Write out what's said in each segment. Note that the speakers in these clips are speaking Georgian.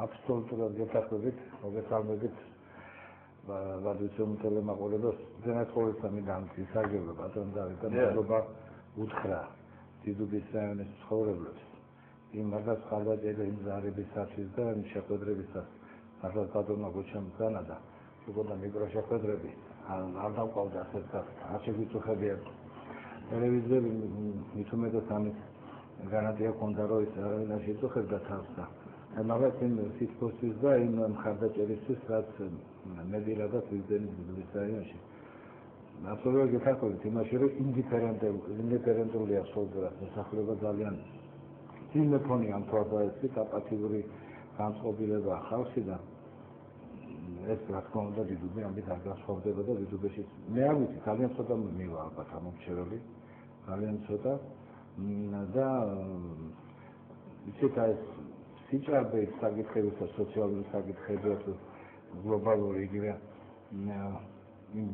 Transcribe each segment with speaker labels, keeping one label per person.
Speaker 1: აბსოლუტურად გეთახმებით, მოგესალმებით ვადვიცემ ტელემაყურებელს, ძენად ყოველსამიდან ისარგებლა ბატონ დავით და მადლობა უთხრა დიდუბის რაიონის ცხოვრებლებს იმ მაგას ხალხაძეების იმ ზარებისათვის და იმ შეხვედრებისას მართლაც ბატონმა გუჩემსანა და უგონდა მიკროშეხვედრები არ დავყავდა ასეთ არ შეგვიწუხებია ტელევიზიები მით უმეტეს ამის განათია ქონდა რომ ის არავინ არ შეწუხებდა თავს და მაგას იმ სიტყვისთვის და იმ მხარდაჭერისთვის რაც მედირადაც ვიზდენის დიდუბის რაიონში აბსოლუტურად გეთახმებით იმაში რომ ინდიფერენტულია სოლდერას მოსახლეობა ძალიან ძიმე ფონი ამ თვალსაზრისით აპათიური განწყობილება ხალხიდან ეს რა თქმა უნდა დიდუბი ამით არ გასხვავდება და დიდუბეში მე არ ვიცი ძალიან ცოტა მივა ალბათ ამომრჩეველი ძალიან ცოტა და ვიცით ეს სიჭარბე საკითხების და სოციალური საკითხების გლობალური იგივე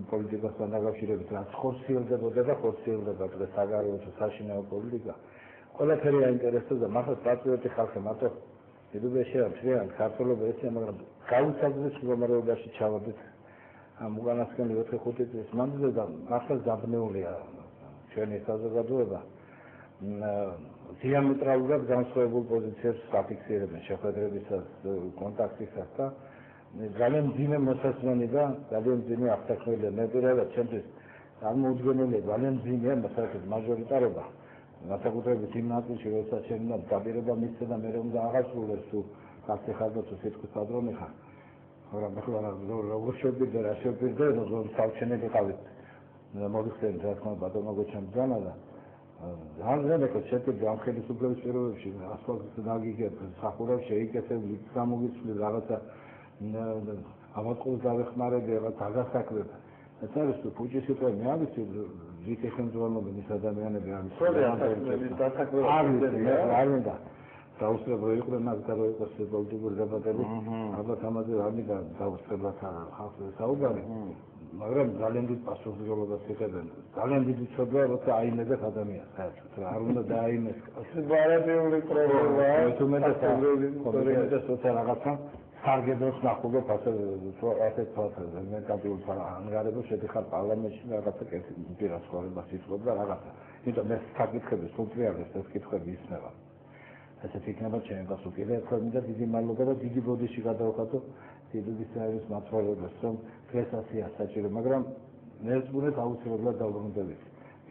Speaker 1: პოლიტიკასთან დაკავშირებით რაც ხორციელდებოდა და ხორციელდება დღეს საგარეო თუ საშინაო პოლიტიკა ყველაფერი აინტერესებს და მართლა პატრიოტი ხალხი მარტო დიდუბეში არ ჩვენად ქართულობა ესეა მაგრამ გაუცადდეს მდგომარეობაში ჩავარდით ამ უკანასკნელი 4-5 წლის მანძილზე და მართლა დაბნეულია ჩვენი საზოგადოება დიამეტრალურად განსხვავებულ პოზიციებს აფიქსირებენ შეხვედრებისას კონტაქტისას და ძალიან ძიმე მოსასმენი და ძალიან ძიმე აღსაქმელია მე პირადად ჩემთვის წარმოუდგენელია ძალიან ძიმეა მოსახლეობის მაჟორიტარობა განსაკუთრებით იმ ნაწილში როდესაც შემიძლია დაპირება მისცე და მე უნდა აღასრულოს თუ კაცი ხარ და თუ სიტყვის პატრონი ხარ მაგრამ ახლა როგორ შევდივარ რა შევდივარ როგორ საჩენები ყავით მოგიხსენეთ რა თქმა უნდა ბატონო გოჩემსანა და ძალიან შეჭერდა ამ ხელისუფლების პირობებში ასფალტზე დაგიგებ სახურავ შეიკეთებ გამოგიცვლი რაღაცა ავატყუს დავეხმარები რაღაც დაგასაქმებ ეს არის თუ ფუჭის სიტყვა მე არ ვიცი ვიქე ხელმძღვანელობენ ის ადამიანები არის არ უნდა დაუსწრებო იყვნენ მაგ და რო იყოს პოლიტიკური დებატები ალბათ ამაზე არ მინდა დაუსწრებლად ხალხს საუბარი მაგრამ ძალიან დიდ პასუხისმგებლობას იღებენ ძალიან დიდი ცოდვაა როცა აიმედებს ადამიანს საერთოდ რა არ უნდა დააიმეს ბარადიული პრობლემაა თუმცა როცა რაღაცა სარგებლობს ნახულობ ასეთ თვალსაზრისით მე კაპიტულ ანგარებებს შედიხარ პარლამენტში რაღაცა პირას ხარებას იწვევ და რაღაცა იმიტომ მე საკითხების სულტრიალებს ეს კითხვები ისმევა ესეთ იქნება ჩემი პასუხი და ერთხელ მინდა დიდი მადლობა და დიდი ბოდიში გადავხატო დიდუბის რაიონის მაცხოვრებლებს რომ დღეს ასეა საჭირო მაგრამ მე ზღუნეთ აუცილებლად დავბრუნდებით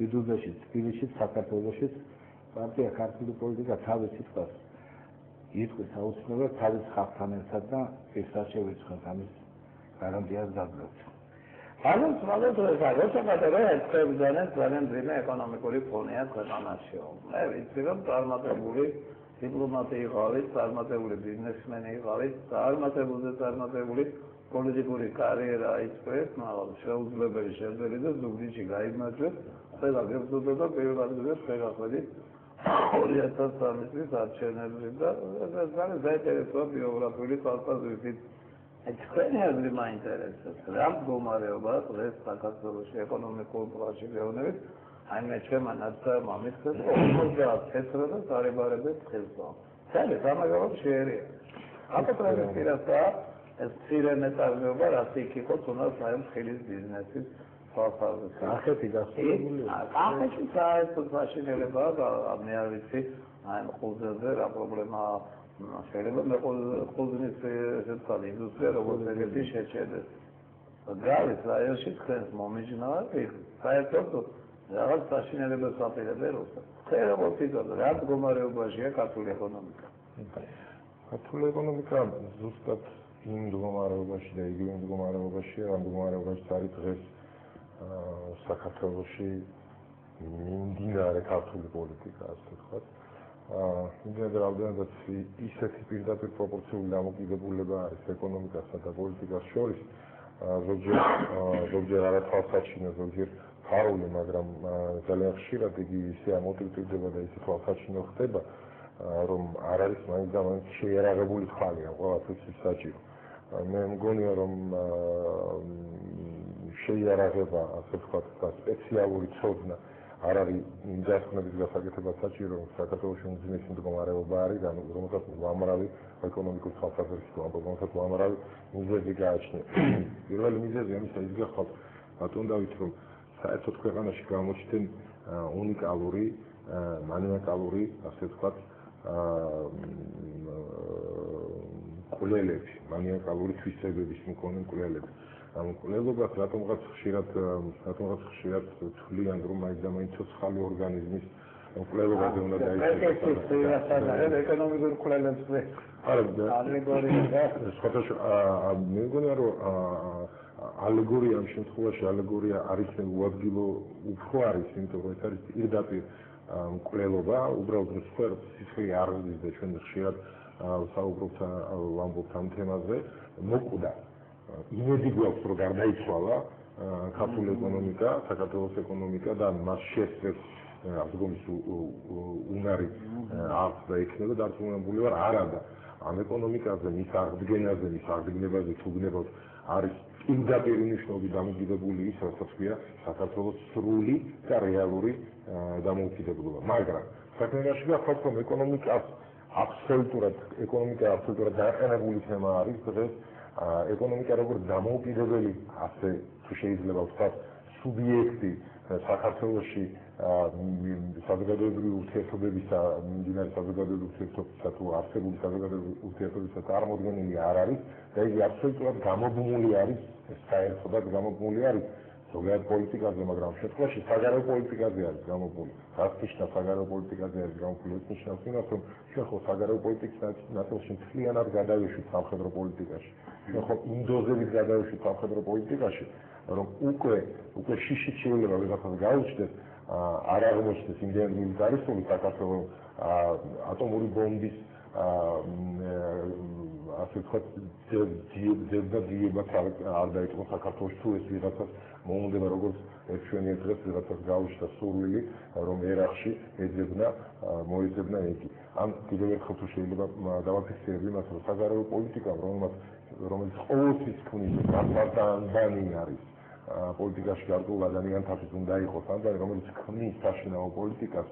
Speaker 1: დიდუბეშიც თბილისშიც საქართველოშიც პარტია ქართული პოლიტიკა თავის სიტყვას იტყვის აუცილებლად თავის ხალხთან ერთად და პირსაც შევიწყოთ ამის გარანტიას დაგდოთ.
Speaker 2: მადლობთ როცა პატარა ერთებზანეს ძალიან ძიმე ეკონომიკური ფონია ქვეყანაში. მე ვიცი რომ წარმატებული დიპლომატი იყავით, წარმატებული ბიზნესმენი იყავით, წარმატებული პოლიტიკური კარიერა იწყეთ, მაგრამ შეუძლებელი შეძლებელი და ზუგდიდში გაიმარჯვეთ, ყველა გებრძოდა და პირველად შეგახვედით 2003 წლის არჩევნებში და ეს ძალიან საინტერესო ბიოგრაფიული თვალსაზრისით. თქვენი აზრი მაინტერესებს. რა მდგომარეობა დღეს საქართველოში ეკონომიკურ პროცესში გეუბნებით? აი მე ჩემმა ნაცვლად მისცეს 50 და სარებარებებს ხელსა. ძალიან სამაგალო შეერია. აკეთებს პირასა ეს ცირე მეტარდება რაც იქ იყო თუნდაც აი ხელის ბიზნესის ახეთი გასწავლებულია. ახეთი საერთოდ საშინელებაა და მე არ ვიცი აი ხუზზე რა პრობლემაა შეიძლება მე ხუზნის ესეთან ინდუსტრია როგორც ეგეთი შეჭედეს. გალის რაიონში თქვენს მომიჯნავ საერთოდ რაღაც საშინელებებს აპირებენ როცა. როგორც იცოდე რა მდგომარეობაშია ქართული ეკონომიკა.
Speaker 3: ქართული ეკონომიკა ზუსტად იმ მდგომარეობაში და იგივე მდგომარეობაშია რა მდგომარეობაში არის დღეს საქართველოში მიმდინარე ქართული პოლიტიკა ასე ვთქვათ. იმდენად რამდენადაც ისეთი პირდაპირ პროპორციული დამოკიდებულება არის ეკონომიკასა და პოლიტიკას შორის ზოგჯერ არა თვალსაჩინო, ზოგჯერ ფარული, მაგრამ ძალიან ხშირად იგი ისე ამოტივტივდება და ისე თვალსაჩინო ხდება, რომ არ არის მაინც და მაინც შეიარაღებული თვალი ამ ყველაფრის საჭირო. მე მგონია რომ შეიარაღება, ასე ვთქვათ, და სპეციალური ცოდნა არ არის იმ დასკვნების გასაკეთებაც საჭირო, რომ საქართველოში უმძიმესი მდგომარეობა არის, რომელსაც უამრავი ეკონომიკური თვალსაზრისით რომელსაც უამრავი მიზეზი გააჩნია. პირველი მიზეზი ამისა ის გახლავთ, ბატონ დავით, რომ საერთოდ ქვეყანაში გამოჩნდნენ უნიკალური, მანიაკალური, ასე ვთქვათ, კვლელები, მანიაკალური თვისებების მქონე კვლელები. ამ კვლელობას რატომღაც ხშირად თვლიან, რომ მაინც და მაინც ცოცხალი ორგანიზმის კვლელობაზე უნდა
Speaker 2: დაიწყოს. ეკონომიკურ კვლელებზე. ალეგორია.
Speaker 3: მე მგონია, რომ ალეგორია ამ შემთხვევაში ალეგორია არის უადგილო უფრო არის, იმიტომ რომ ეს არის პირდაპირ კვლელობა, უბრალოდ სიცხე არ ზის და ჩვენ ხშირად საუბრობთ ვამბობთ ამ თემაზე, მოკვდა. იმედი გვაქვს, რომ გარდაიცვალა ქართული ეკონომიკა, საქართველოს ეკონომიკა და მას შეესწრებს აღდგომის უნარი აქვს და იქნება დარწმუნებული ვარ, არადა ამ ეკონომიკაზე, მის აღდგენაზე, მის აღდგენებაზე თუ გნებავთ არის პირდაპირ მნიშვნელობით დამოკიდებული ის, რასაც ქვია საქართველოს სრული და რეალური დამოუკიდებლობა. მაგრამ საქმეში გახლავთ, რომ ეკონომიკა აბსოლუტურად დაყენებული თემა არის დღეს. ეკონომიკა როგორც დამოუკიდებელი, ასე თუ შეიძლება ვთქვათ, სუბიექტი საქართველოში საზოგადოებრივი ურთიერთობებისა, მიმდინარე საზოგადოებრივი ურთიერთობებისა თუ არსებული საზოგადოებრივი ურთიერთობებისა წარმოდგენილი არ არის და იგი აბსოლუტურად გამობმული არის, საერთოდ გამობმული არის ზოგიერთ პოლიტიკაზე, მაგრამ ამ შემთხვევაში საგარეო პოლიტიკაზე არის გამობმული. რაც ნიშნავს საგარეო პოლიტიკაზე არის გამობმული, ეს ნიშნავს იმას, რომ ჩვენ ხო საგარეო პოლიტიკის ნაწილში მთლიანად გადავეშვით სამხედრო პოლიტიკაში. ჩვენ ხო იმ დოზებით გადავეშვით სამხედრო პოლიტიკაში, რომ უკვე შიშით შეიძლება ვიღაცას გაუჩნდეს, არ აღმოჩნდეს იმდენად მილიტარისტული საქართველოს ატომური ბომბის ასე ვთქვათ, ძებნად არ დაიწყო საქართველოში თუ ეს ვიღაცას მოუნდება როგორც ერთშვენიერ დღეს ვიღაცას გაუჩნდა სურვილი, რომ ერახში ეძებნა, მოეძებნა იგი. ან კიდევ ერთხელ თუ შეიძლება დავაფიქსირებ იმას, რომ საგარეო პოლიტიკა, რომელიც ყოველთვის ქმნის ანბანი არის პოლიტიკაში გარკვეულ ადამიანთათვის უნდა იყოს ანბანი, რომელიც ქმნის საშინაო პოლიტიკას,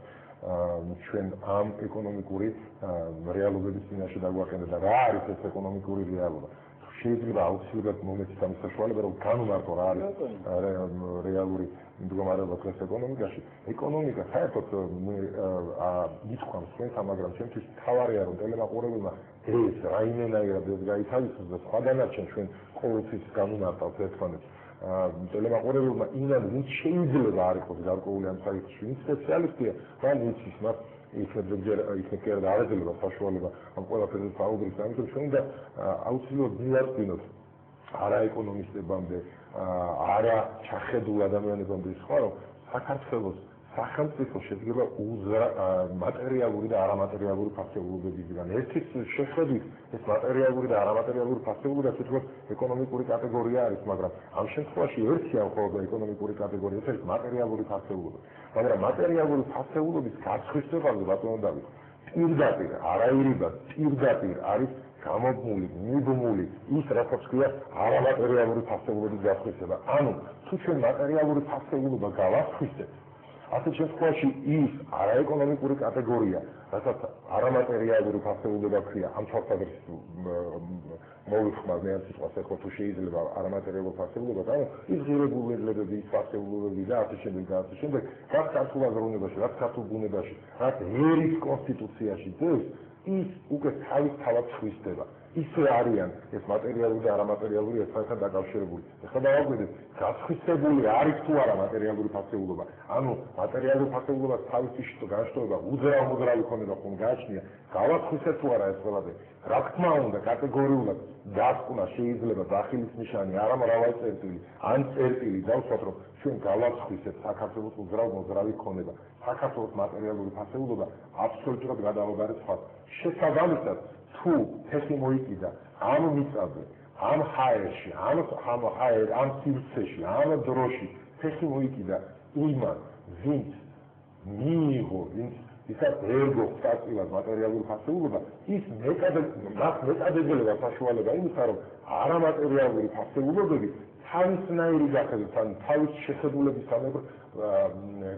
Speaker 3: ჩვენ ამ ეკონომიკური რეალობების წინაშე დაგვაყენეთ და რა არის ეს ეკონომიკური რეალობა. შეიძლება აუცილებლად მომეცით ამის საშუალება, რომ განვმარტო რა არის რეალური მდგომარეობა დღეს ეკონომიკაში. ეკონომიკა საერთოდ ითქვამს ჩვენთან, მაგრამ ჩვენთვის მთავარია, რომ ტელემაყურებელმა ეს რაიმენაირად ეს გაითავისოს და სხვა დანარჩენ ჩვენ ყოველთვის განვმარტავთ ერთმანეთს. ტელემაყურებელმა იმან ვინც შეიძლება არ იყოს გარკვეული ამ საკითხში, ვინც სპეციალისტია, მან იცის მას იქნება აღეძლება საშუალება ამ ყველაფერზე საუბრის, ამიტომ ჩვენ უნდა აუცილებლად მივაწვინოთ არა ეკონომისტებამდე, არა ჩახედულ ადამიანებამდე სხვა, რომ საქართველოს სახელმწიფო შედგება მატერიალური და არამატერიალური ფაქტორებიდან. ერთის შეხედვით ეს მატერიალური და არამატერიალური ფაქტორები თვითონ ეკონომიკური კატეგორია არის, მაგრამ ამ შემთხვევაში ერთია მხოლოდ ეკონომიკური კატეგორია, ეს არის მატერიალური ფაქტორები. მაგრამ მატერიალური ფაქტორების გასხვისებაზე ბატონო დავით, პირდაპირ, არაირიბად, პირდაპირ არის გამობმული, მიბმული ის, რასაც ქვია არამატერიალური ფაქტორების გასხვისება. ანუ თუ ჩვენ მატერიალური ფაქტორობა გავასხვისებთ, ასეთ შემთხვევაში ის არაეკონომიკური კატეგორია, რასაც არამატერიალური ფაქტორობა ქვია, ამ თვალსაზრისით მოვიხმარ მე ამ სიტყვას, ეხლა თუ შეიძლება არამატერიალური ფაქტორობა, ანუ ის ღირებულებები, ის ფაქტორები და ასე შემდეგ, რაც ქართულ აზროვნებაში, რაც ქართულ ბუნებაში, რაც ერის კონსტიტუციაში ძლევს, ის უკვე თავად სხვისდება. ისე არიან ეს მატერიალური და არამატერიალური ერთმანეთთან დაკავშირებული. ეხლა დავაგვიდეთ, გასხვისებული არის თუ არა მატერიალური ფაქტორობა. ანუ მატერიალური ფაქტორობას თავისი განშტოება უძრავ-მოძრავი ქონება ხომ გააჩნია, გავასხვისებ თუ არა ეს ყველაფერი. რა თქმა უნდა, კატეგორიულად დასკვნა შეიძლება დახილის ნიშანი, არა მრავალწერტილი, ან წერტილი დავსვათ, რომ ჩვენ გავასხვისებ საქართველოს უძრავ-მოძრავი ქონება. საქართველოს მატერიალური ფაქტორობა აბსოლუტურად გადაუღარეთ სხვა. შესაბამისად, თუ ფეხი მოიკიდა ამ მიწაზე, ამ ჰაერში, ამ სივრცეში, ამ დროში ფეხი მოიკიდა იმან, ვინც მიიღო, ვინც ისაც ვერ გვაქვს წაწილად მატერიალური ფასეულობა, ის მეტადებელება საშუალება იმისა, რომ არამატერიალური ფასეულობები თავისნაირი გახედოთ, ან თავის შეხედულებისამებრ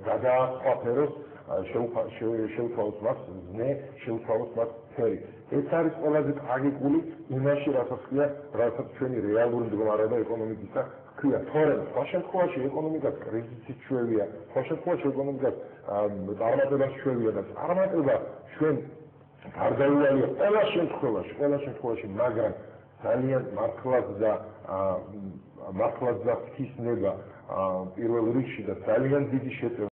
Speaker 3: გადაასხვაფეროს, შეუცვალოს მას ზნე, შეუცვალოს მას ფერი. ეს არის ყველაზე ტრაგიკული იმაში, რასაც ქვია, რასაც ჩვენი რეალური მდგომარეობა ეკონომიკისა ქვია. თორემ სხვა შემთხვევაში ეკონომიკას კრიზისით ჩვევია, სხვა შემთხვევაში ეკონომიკას წარმატებას ჩვევია და წარმატება ჩვენ გარდაუვალია ყველა შემთხვევაში, მაგრამ ძალიან მართლაც და ღვთისნება პირველ რიგში და ძალიან დიდი შეწევ